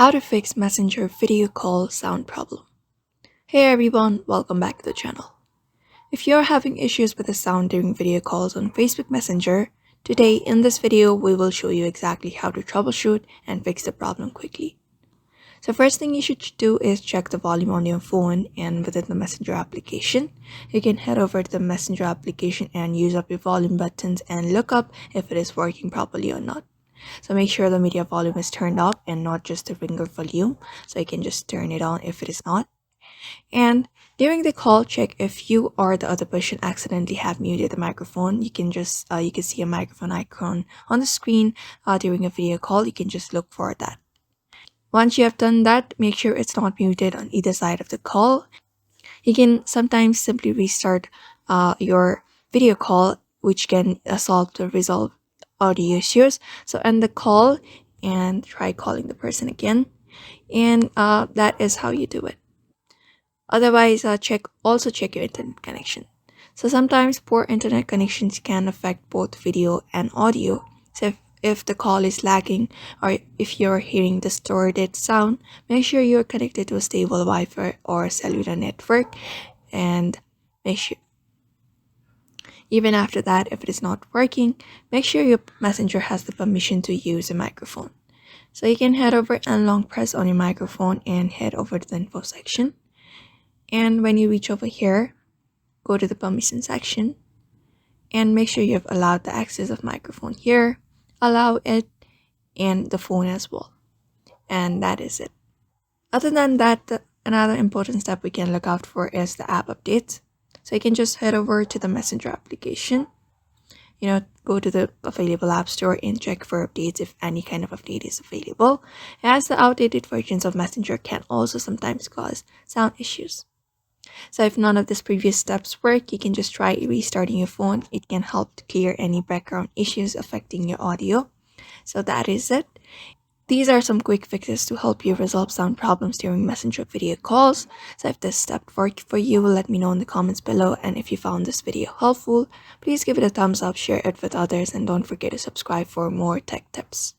How to fix Messenger video call sound problem. Hey everyone, welcome back to the channel. If you're having issues with the sound during video calls on Facebook Messenger, today in this video we will show you exactly how to troubleshoot and fix the problem quickly. So first thing you should do is check the volume on your phone and within the Messenger application. You can head over to the Messenger application and use up your volume buttons and look up if it is working properly or not. So make sure the media volume is turned up and not just the ringer volume. So you can just turn it on if it is not. And during the call, check if you or the other person accidentally have muted the microphone. You can see a microphone icon on the screen during a video call. You can just look for that. Once you have done that, make sure it's not muted on either side of the call. You can sometimes simply restart your video call, which can resolve audio issues. So end the call and try calling the person again, and that is how you do it. Otherwise, check your internet connection. So sometimes poor internet connections can affect both video and audio. So if the call is lagging or if you're hearing distorted sound, make sure you're connected to a stable Wi-Fi or cellular network, and make sure even after that, if it is not working, make sure your messenger has the permission to use a microphone. So you can head over and long press on your microphone and head over to the info section. And when you reach over here, go to the permission section and make sure you have allowed the access of microphone here, allow it, and the phone as well. And that is it. Other than that, another important step we can look out for is the app updates. So you can just head over to the Messenger application, go to the available app store and check for updates if any kind of update is available, as the outdated versions of Messenger can also sometimes cause sound issues. So if none of these previous steps work, you can just try restarting your phone. It can help to clear any background issues affecting your audio. So that is it. These are some quick fixes to help you resolve sound problems during Messenger video calls. So if this step worked for you, let me know in the comments below. And if you found this video helpful, please give it a thumbs up, share it with others, and don't forget to subscribe for more tech tips.